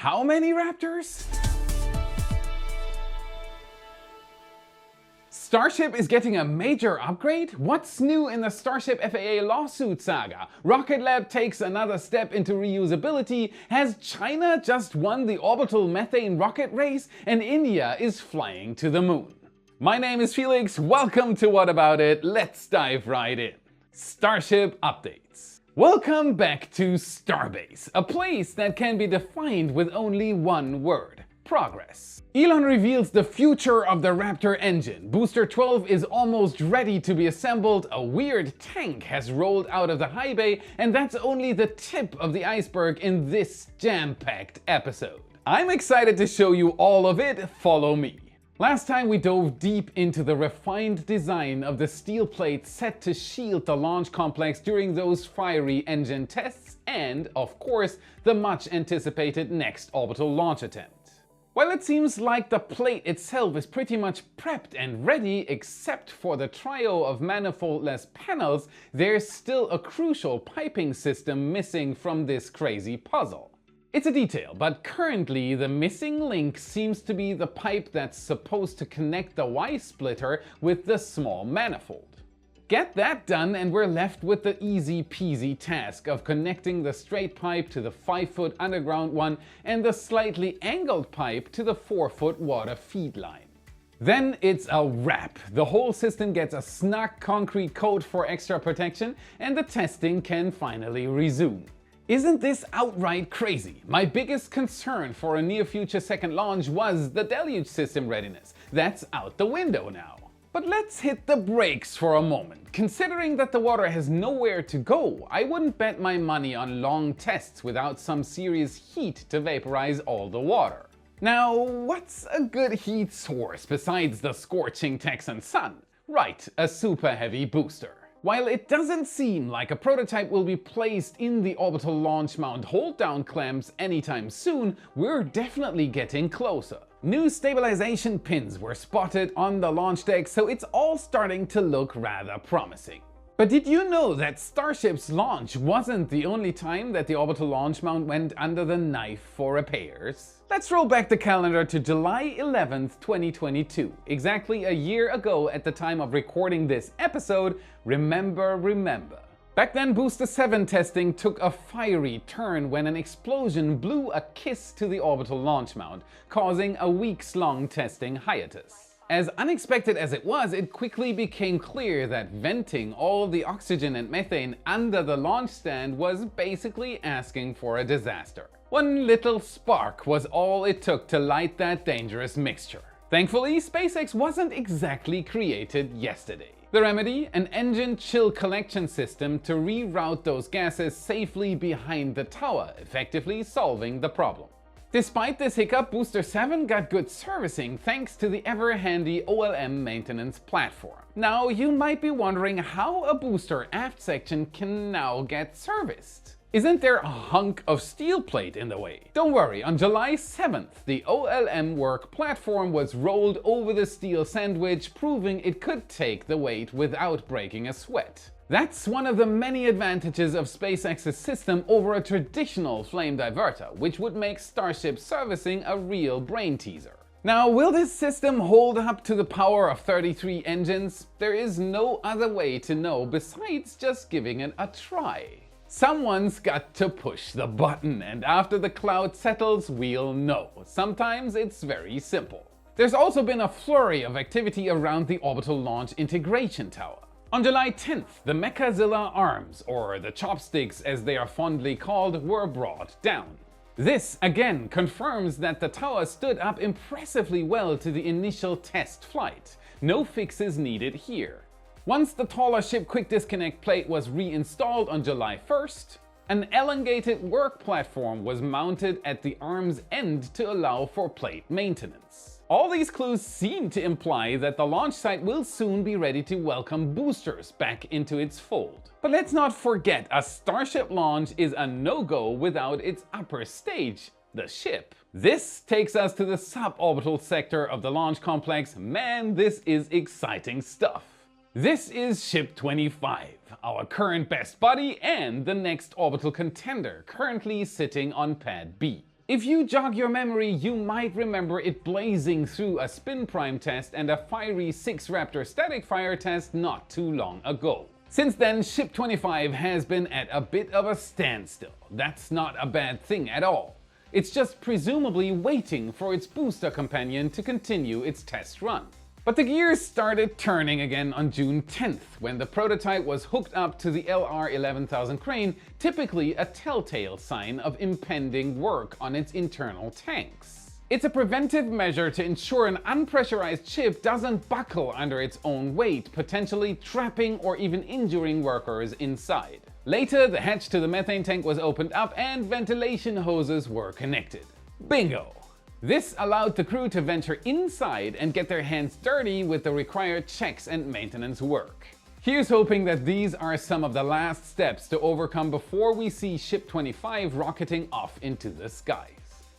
How many Raptors? Starship is getting a major upgrade? What's new in the Starship FAA lawsuit saga? Rocket Lab takes another step into reusability? Has China just won the orbital methane rocket race? And India is flying to the moon. My name is Felix, welcome to What About It, let's dive right in. Starship updates. Welcome back to Starbase, a place that can be defined with only one word: progress. Elon reveals the future of the Raptor engine. Booster 12 is almost ready to be assembled, a weird tank has rolled out of the high bay, and that's only the tip of the iceberg in this jam-packed episode. I'm excited to show you all of it, follow me. Last time we dove deep into the refined design of the steel plate set to shield the launch complex during those fiery engine tests and, of course, the much anticipated next orbital launch attempt. While it seems like the plate itself is pretty much prepped and ready except for the trio of manifold-less panels, there's still a crucial piping system missing from this crazy puzzle. It's a detail, but currently the missing link seems to be the pipe that's supposed to connect the Y-splitter with the small manifold. Get that done and we're left with the easy peasy task of connecting the straight pipe to the 5-foot underground one and the slightly angled pipe to the 4-foot water feed line. Then it's a wrap. The whole system gets a snug concrete coat for extra protection and the testing can finally resume. Isn't this outright crazy? My biggest concern for a near-future second launch was the deluge system readiness. That's out the window now. But let's hit the brakes for a moment. Considering that the water has nowhere to go, I wouldn't bet my money on long tests without some serious heat to vaporize all the water. Now, what's a good heat source besides the scorching Texan sun? Right, a super heavy booster. While it doesn't seem like a prototype will be placed in the orbital launch mount hold-down clamps anytime soon, we're definitely getting closer. New stabilization pins were spotted on the launch deck, so it's all starting to look rather promising. But did you know that Starship's launch wasn't the only time that the orbital launch mount went under the knife for repairs? Let's roll back the calendar to July 11th, 2022, exactly a year ago at the time of recording this episode. Remember. Back then, Booster 7 testing took a fiery turn when an explosion blew a kiss to the orbital launch mount, causing a weeks-long testing hiatus. As unexpected as it was, it quickly became clear that venting all the oxygen and methane under the launch stand was basically asking for a disaster. One little spark was all it took to light that dangerous mixture. Thankfully, SpaceX wasn't exactly created yesterday. The remedy? An engine chill collection system to reroute those gases safely behind the tower, effectively solving the problem. Despite this hiccup, Booster 7 got good servicing thanks to the ever-handy OLM maintenance platform. Now you might be wondering how a booster aft section can now get serviced. Isn't there a hunk of steel plate in the way? Don't worry, on July 7th, the OLM work platform was rolled over the steel sandwich, proving it could take the weight without breaking a sweat. That's one of the many advantages of SpaceX's system over a traditional flame diverter, which would make Starship servicing a real brain teaser. Now, will this system hold up to the power of 33 engines? There is no other way to know besides just giving it a try. Someone's got to push the button, and after the cloud settles, we'll know. Sometimes it's very simple. There's also been a flurry of activity around the orbital launch integration tower. On July 10th, the Mechazilla arms, or the chopsticks as they are fondly called, were brought down. This again confirms that the tower stood up impressively well to the initial test flight. No fixes needed here. Once the taller ship quick disconnect plate was reinstalled on July 1st, an elongated work platform was mounted at the arm's end to allow for plate maintenance. All these clues seem to imply that the launch site will soon be ready to welcome boosters back into its fold. But let's not forget, a Starship launch is a no-go without its upper stage, the ship. This takes us to the suborbital sector of the launch complex. Man, this is exciting stuff. This is Ship 25, our current best buddy and the next orbital contender, currently sitting on Pad B. If you jog your memory, you might remember it blazing through a spin prime test and a fiery 6 Raptor static fire test not too long ago. Since then, Ship 25 has been at a bit of a standstill. That's not a bad thing at all. It's just presumably waiting for its booster companion to continue its test run. But the gears started turning again on June 10th, when the prototype was hooked up to the LR-11000 crane, typically a telltale sign of impending work on its internal tanks. It's a preventive measure to ensure an unpressurized ship doesn't buckle under its own weight, potentially trapping or even injuring workers inside. Later, the hatch to the methane tank was opened up and ventilation hoses were connected. Bingo! This allowed the crew to venture inside and get their hands dirty with the required checks and maintenance work. Here's hoping that these are some of the last steps to overcome before we see Ship 25 rocketing off into the skies.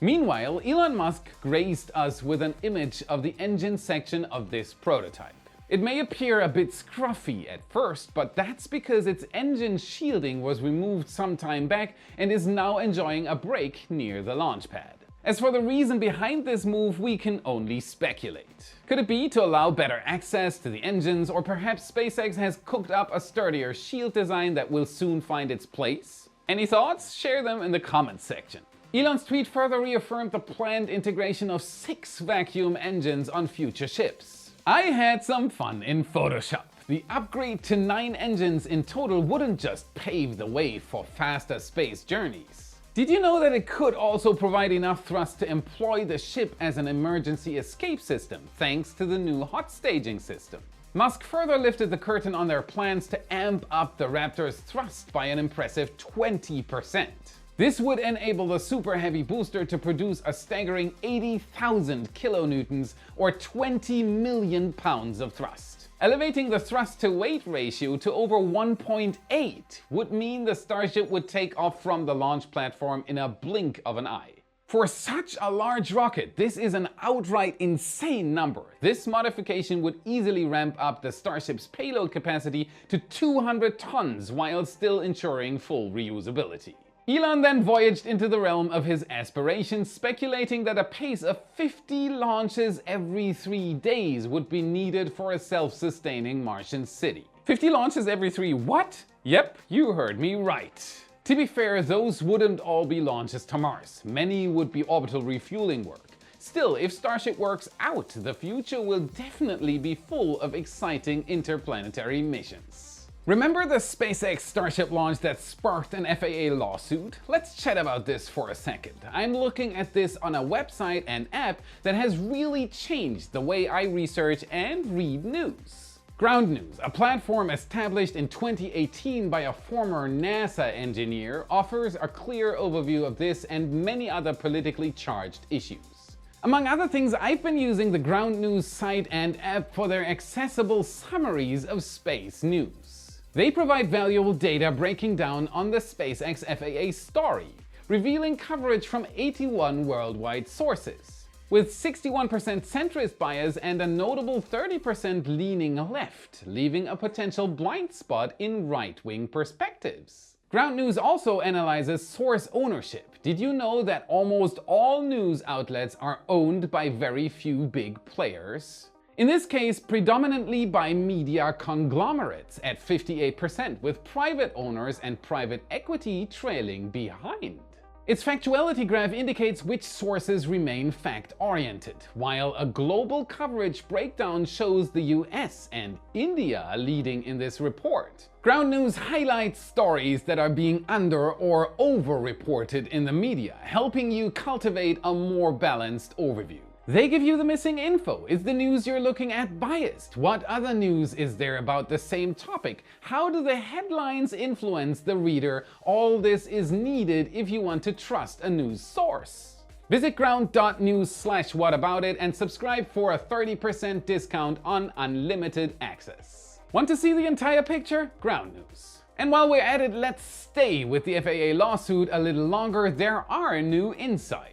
Meanwhile, Elon Musk graced us with an image of the engine section of this prototype. It may appear a bit scruffy at first, but that's because its engine shielding was removed some time back and is now enjoying a break near the launch pad. As for the reason behind this move, we can only speculate. Could it be to allow better access to the engines, or perhaps SpaceX has cooked up a sturdier shield design that will soon find its place? Any thoughts? Share them in the comments section. Elon's tweet further reaffirmed the planned integration of 6 vacuum engines on future ships. I had some fun in Photoshop. The upgrade to 9 engines in total wouldn't just pave the way for faster space journeys. Did you know that it could also provide enough thrust to employ the ship as an emergency escape system, thanks to the new hot staging system? Musk further lifted the curtain on their plans to amp up the Raptor's thrust by an impressive 20%. This would enable the super heavy booster to produce a staggering 80,000 kilonewtons or 20 million pounds of thrust. Elevating the thrust to weight ratio to over 1.8 would mean the Starship would take off from the launch platform in a blink of an eye. For such a large rocket, this is an outright insane number. This modification would easily ramp up the Starship's payload capacity to 200 tons while still ensuring full reusability. Elon then voyaged into the realm of his aspirations, speculating that a pace of 50 launches every 3 days would be needed for a self-sustaining Martian city. 50 launches every 3 what? Yep, you heard me right. To be fair, those wouldn't all be launches to Mars. Many would be orbital refueling work. Still, if Starship works out, the future will definitely be full of exciting interplanetary missions. Remember the SpaceX Starship launch that sparked an FAA lawsuit? Let's chat about this for a second. I'm looking at this on a website and app that has really changed the way I research and read news. Ground News, a platform established in 2018 by a former NASA engineer, offers a clear overview of this and many other politically charged issues. Among other things, I've been using the Ground News site and app for their accessible summaries of space news. They provide valuable data breaking down on the SpaceX FAA story, revealing coverage from 81 worldwide sources, with 61% centrist bias and a notable 30% leaning left, leaving a potential blind spot in right-wing perspectives. Ground News also analyzes source ownership. Did you know that almost all news outlets are owned by very few big players? In this case, predominantly by media conglomerates at 58%, with private owners and private equity trailing behind. Its factuality graph indicates which sources remain fact-oriented, while a global coverage breakdown shows the US and India leading in this report. Ground News highlights stories that are being under or over-reported in the media, helping you cultivate a more balanced overview. They give you the missing info. Is the news you're looking at biased? What other news is there about the same topic? How do the headlines influence the reader? All this is needed if you want to trust a news source. Visit ground.news/whataboutit and subscribe for a 30% discount on unlimited access. Want to see the entire picture? Ground News. And while we're at it, let's stay with the FAA lawsuit a little longer. There are new insights.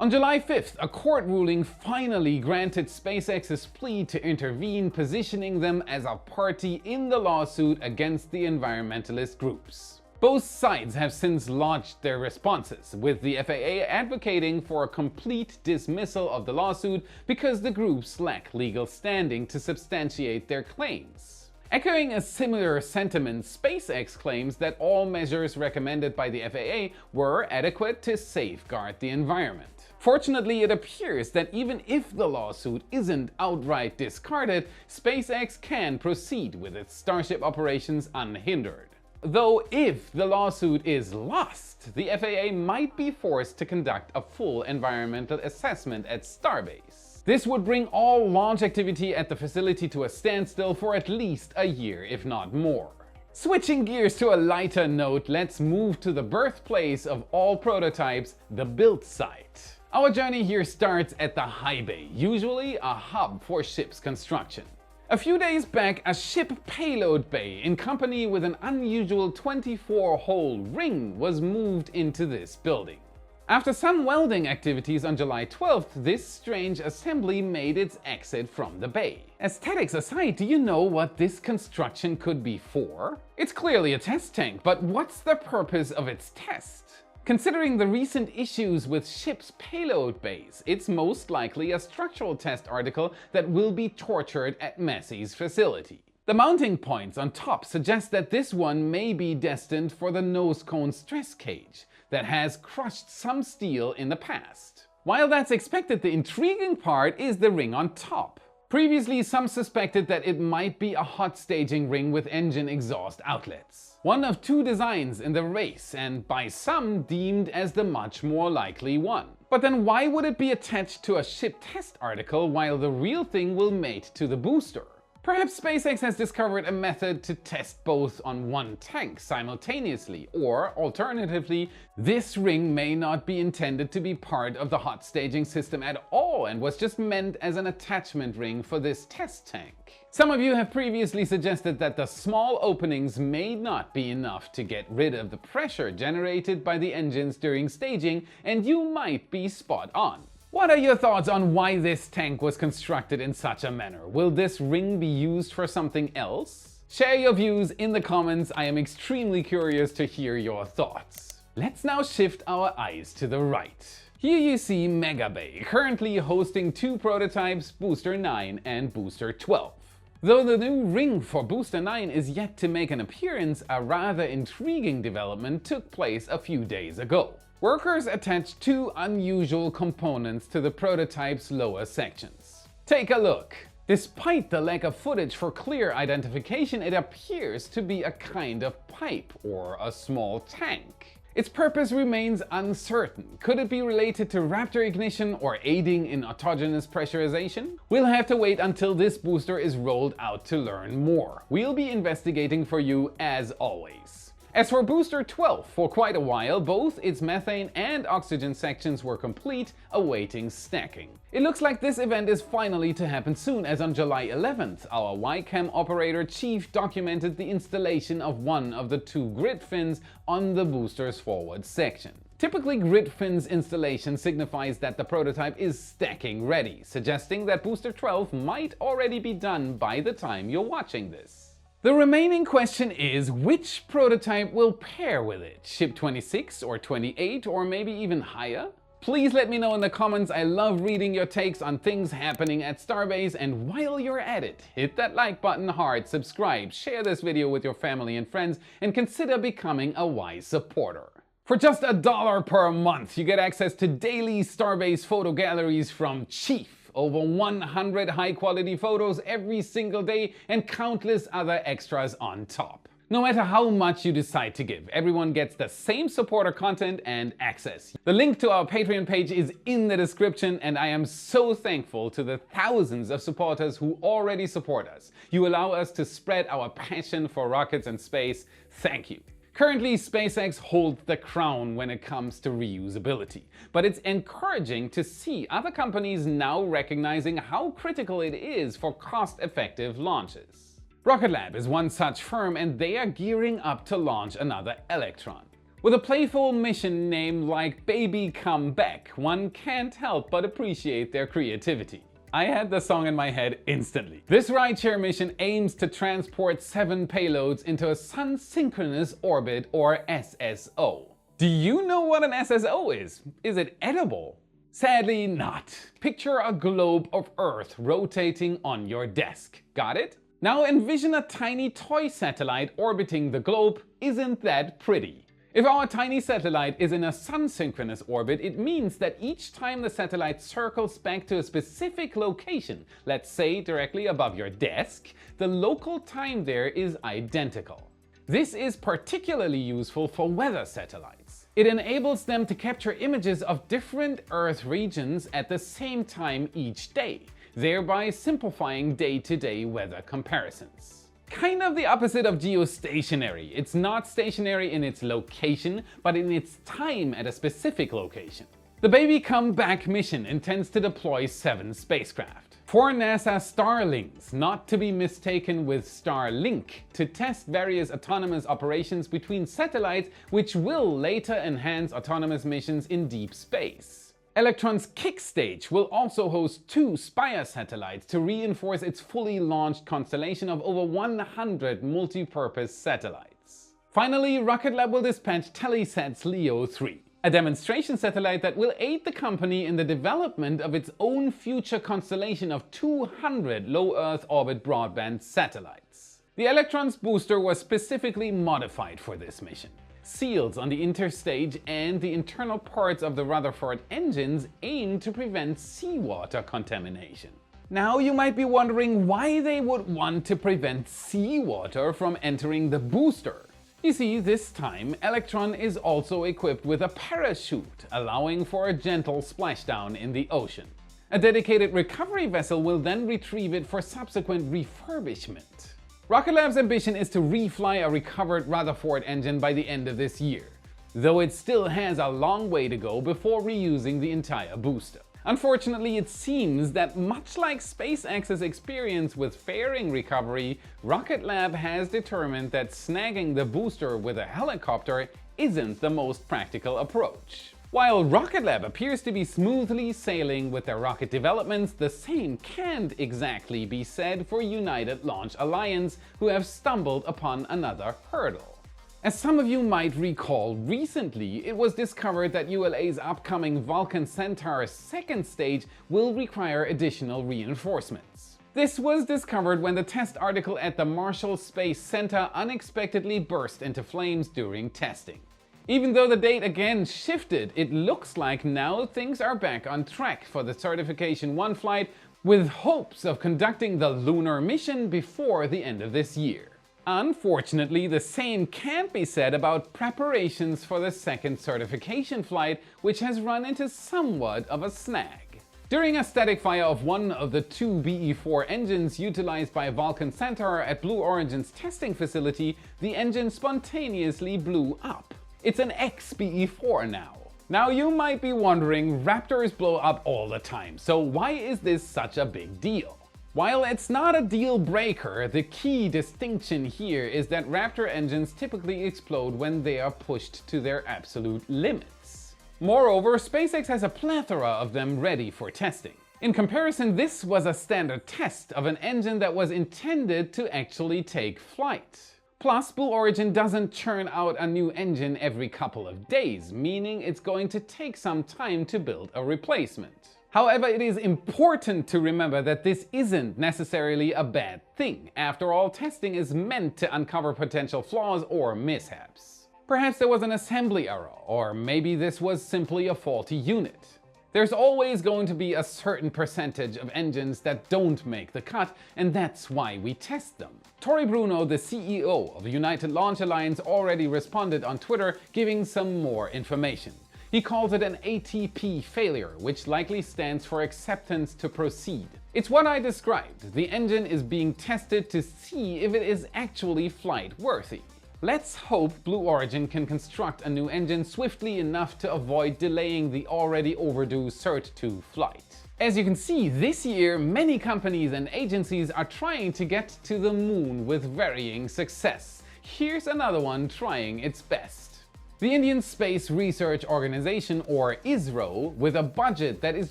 On July 5th, a court ruling finally granted SpaceX's plea to intervene, positioning them as a party in the lawsuit against the environmentalist groups. Both sides have since lodged their responses, with the FAA advocating for a complete dismissal of the lawsuit because the groups lack legal standing to substantiate their claims. Echoing a similar sentiment, SpaceX claims that all measures recommended by the FAA were adequate to safeguard the environment. Fortunately, it appears that even if the lawsuit isn't outright discarded, SpaceX can proceed with its Starship operations unhindered. Though if the lawsuit is lost, the FAA might be forced to conduct a full environmental assessment at Starbase. This would bring all launch activity at the facility to a standstill for at least a year, if not more. Switching gears to a lighter note, let's move to the birthplace of all prototypes, the build site. Our journey here starts at the high bay, usually a hub for ship's construction. A few days back, a ship payload bay in company with an unusual 24-hole ring was moved into this building. After some welding activities on July 12th, this strange assembly made its exit from the bay. Aesthetics aside, do you know what this construction could be for? It's clearly a test tank, but what's the purpose of its test? Considering the recent issues with ships' payload bays, it's most likely a structural test article that will be tortured at Massey's facility. The mounting points on top suggest that this one may be destined for the nose cone stress cage that has crushed some steel in the past. While that's expected, the intriguing part is the ring on top. Previously, some suspected that it might be a hot staging ring with engine exhaust outlets. One of two designs in the race, and by some deemed as the much more likely one. But then why would it be attached to a ship test article while the real thing will mate to the booster? Perhaps SpaceX has discovered a method to test both on one tank simultaneously, or alternatively, this ring may not be intended to be part of the hot staging system at all and was just meant as an attachment ring for this test tank. Some of you have previously suggested that the small openings may not be enough to get rid of the pressure generated by the engines during staging, and you might be spot on. What are your thoughts on why this tank was constructed in such a manner? Will this ring be used for something else? Share your views in the comments. I am extremely curious to hear your thoughts. Let's now shift our eyes to the right. Here you see Mega Bay, currently hosting two prototypes, Booster 9 and Booster 12. Though the new ring for Booster 9 is yet to make an appearance, a rather intriguing development took place a few days ago. Workers attached two unusual components to the prototype's lower sections. Take a look. Despite the lack of footage for clear identification, it appears to be a kind of pipe or a small tank. Its purpose remains uncertain. Could it be related to Raptor ignition or aiding in autogenous pressurization? We'll have to wait until this booster is rolled out to learn more. We'll be investigating for you as always. As for Booster 12, for quite a while, both its methane and oxygen sections were complete, awaiting stacking. It looks like this event is finally to happen soon, as on July 11th, our YCAM operator chief documented the installation of one of the two grid fins on the booster's forward section. Typically, grid fins installation signifies that the prototype is stacking ready, suggesting that Booster 12 might already be done by the time you're watching this. The remaining question is, which prototype will pair with it? Ship 26 or 28 or maybe even higher? Please let me know in the comments. I love reading your takes on things happening at Starbase, and while you're at it, hit that like button hard, subscribe, share this video with your family and friends, and consider becoming a wise supporter. For just $1 per month, you get access to daily Starbase photo galleries from Chief, over 100 high-quality photos every single day, and countless other extras on top. No matter how much you decide to give, everyone gets the same supporter content and access. The link to our Patreon page is in the description, and I am so thankful to the thousands of supporters who already support us. You allow us to spread our passion for rockets and space. Thank you. Currently, SpaceX holds the crown when it comes to reusability, but it's encouraging to see other companies now recognizing how critical it is for cost-effective launches. Rocket Lab is one such firm, and they are gearing up to launch another Electron. With a playful mission name like Baby Come Back, one can't help but appreciate their creativity. I had the song in my head instantly. This rideshare mission aims to transport 7 payloads into a sun-synchronous orbit, or SSO. Do you know what an SSO is? Is it edible? Sadly not. Picture a globe of Earth rotating on your desk. Got it? Now envision a tiny toy satellite orbiting the globe. Isn't that pretty? If our tiny satellite is in a sun-synchronous orbit, it means that each time the satellite circles back to a specific location, let's say directly above your desk, the local time there is identical. This is particularly useful for weather satellites. It enables them to capture images of different Earth regions at the same time each day, thereby simplifying day-to-day weather comparisons. Kind of the opposite of geostationary. It's not stationary in its location, but in its time at a specific location. The Baby Come Back mission intends to deploy 7 spacecraft. 4 NASA Starlings, not to be mistaken with Starlink, to test various autonomous operations between satellites, which will later enhance autonomous missions in deep space. Electron's Kick Stage will also host 2 Spire satellites to reinforce its fully launched constellation of over 100 multi-purpose satellites. Finally, Rocket Lab will dispatch Telesat's LEO 3, a demonstration satellite that will aid the company in the development of its own future constellation of 200 low Earth orbit broadband satellites. The Electron's booster was specifically modified for this mission. Seals on the interstage and the internal parts of the Rutherford engines aim to prevent seawater contamination. Now you might be wondering why they would want to prevent seawater from entering the booster. You see, this time Electron is also equipped with a parachute, allowing for a gentle splashdown in the ocean. A dedicated recovery vessel will then retrieve it for subsequent refurbishment. Rocket Lab's ambition is to refly a recovered Rutherford engine by the end of this year, though it still has a long way to go before reusing the entire booster. Unfortunately, it seems that much like SpaceX's experience with fairing recovery, Rocket Lab has determined that snagging the booster with a helicopter isn't the most practical approach. While Rocket Lab appears to be smoothly sailing with their rocket developments, the same can't exactly be said for United Launch Alliance, who have stumbled upon another hurdle. As some of you might recall, recently it was discovered that ULA's upcoming Vulcan Centaur's second stage will require additional reinforcements. This was discovered when the test article at the Marshall Space Center unexpectedly burst into flames during testing. Even though the date again shifted, it looks like now things are back on track for the Certification 1 flight, with hopes of conducting the lunar mission before the end of this year. Unfortunately, the same can't be said about preparations for the second certification flight, which has run into somewhat of a snag. During a static fire of one of the 2 BE-4 engines utilized by Vulcan Centaur at Blue Origin's testing facility, the engine spontaneously blew up. It's an ex-BE-4 now. Now you might be wondering, Raptors blow up all the time, so why is this such a big deal? While it's not a deal breaker, the key distinction here is that Raptor engines typically explode when they are pushed to their absolute limits. Moreover, SpaceX has a plethora of them ready for testing. In comparison, this was a standard test of an engine that was intended to actually take flight. Plus, Blue Origin doesn't churn out a new engine every couple of days, meaning it's going to take some time to build a replacement. However, it is important to remember that this isn't necessarily a bad thing. After all, testing is meant to uncover potential flaws or mishaps. Perhaps there was an assembly error, or maybe this was simply a faulty unit. There's always going to be a certain percentage of engines that don't make the cut, and that's why we test them. Tory Bruno, the CEO of the United Launch Alliance, already responded on Twitter, giving some more information. He calls it an ATP failure, which likely stands for acceptance to proceed. It's what I described. The engine is being tested to see if it is actually flight worthy. Let's hope Blue Origin can construct a new engine swiftly enough to avoid delaying the already overdue Cert 2 flight. As you can see, this year many companies and agencies are trying to get to the moon with varying success. Here's another one trying its best. The Indian Space Research Organization, or ISRO, with a budget that is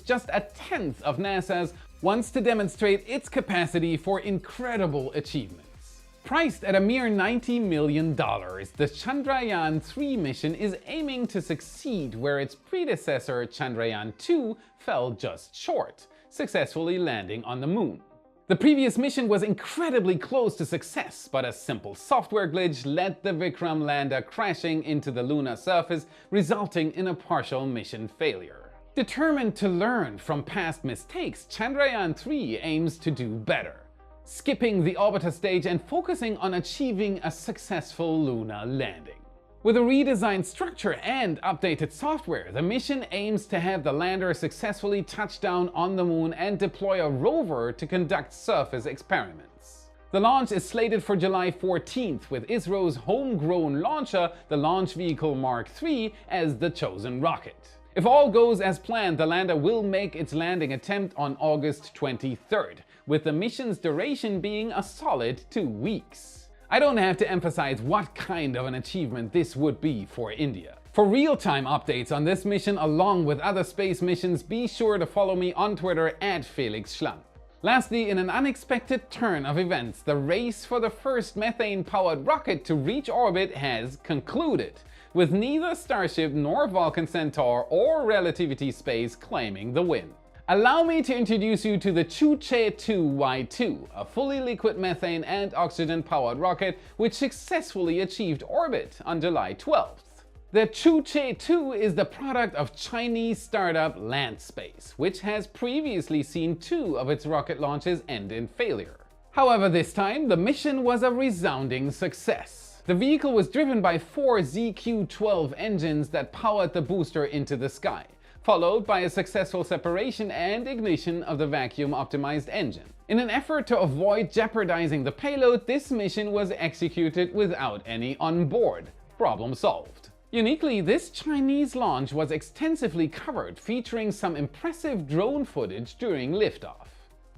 just a tenth of NASA's, wants to demonstrate its capacity for incredible achievements. Priced at a mere $90 million, the Chandrayaan-3 mission is aiming to succeed where its predecessor Chandrayaan-2 fell just short, successfully landing on the moon. The previous mission was incredibly close to success, but a simple software glitch led the Vikram lander crashing into the lunar surface, resulting in a partial mission failure. Determined to learn from past mistakes, Chandrayaan-3 aims to do better, skipping the orbiter stage and focusing on achieving a successful lunar landing. With a redesigned structure and updated software, the mission aims to have the lander successfully touch down on the moon and deploy a rover to conduct surface experiments. The launch is slated for July 14th, with ISRO's homegrown launcher, the Launch Vehicle Mark III, as the chosen rocket. If all goes as planned, the lander will make its landing attempt on August 23rd, with the mission's duration being a solid 2 weeks. I don't have to emphasize what kind of an achievement this would be for India. For real-time updates on this mission along with other space missions, be sure to follow me on Twitter at Felix Schlang. Lastly, in an unexpected turn of events, the race for the first methane-powered rocket to reach orbit has concluded, with neither Starship nor Vulcan Centaur or Relativity Space claiming the win. Allow me to introduce you to the Chuche-2Y2, a fully liquid methane and oxygen-powered rocket which successfully achieved orbit on July 12th. The Chuche-2 is the product of Chinese startup Landspace, which has previously seen 2 of its rocket launches end in failure. However, this time the mission was a resounding success. The vehicle was driven by 4 ZQ-12 engines that powered the booster into the sky, followed by a successful separation and ignition of the vacuum-optimized engine. In an effort to avoid jeopardizing the payload, this mission was executed without any on board. Problem solved. Uniquely, this Chinese launch was extensively covered, featuring some impressive drone footage during liftoff.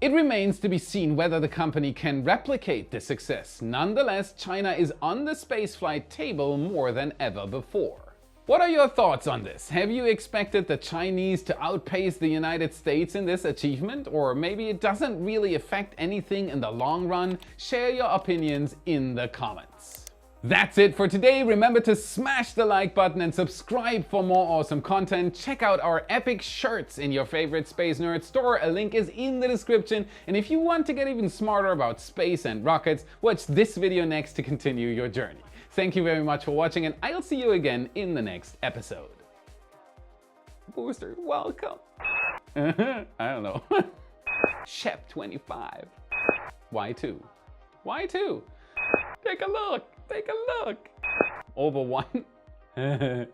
It remains to be seen whether the company can replicate this success. Nonetheless, China is on the spaceflight table more than ever before. What are your thoughts on this? Have you expected the Chinese to outpace the United States in this achievement? Or maybe it doesn't really affect anything in the long run? Share your opinions in the comments. That's it for today. Remember to smash the like button and subscribe for more awesome content. Check out our epic shirts in your favorite Space Nerd store. A link is in the description. And if you want to get even smarter about space and rockets, watch this video next to continue your journey. Thank you very much for watching, and I'll see you again in the next episode. Booster, welcome. I don't know. Shep 25. Y2. Y2. Take a look. Take a look. Over 1.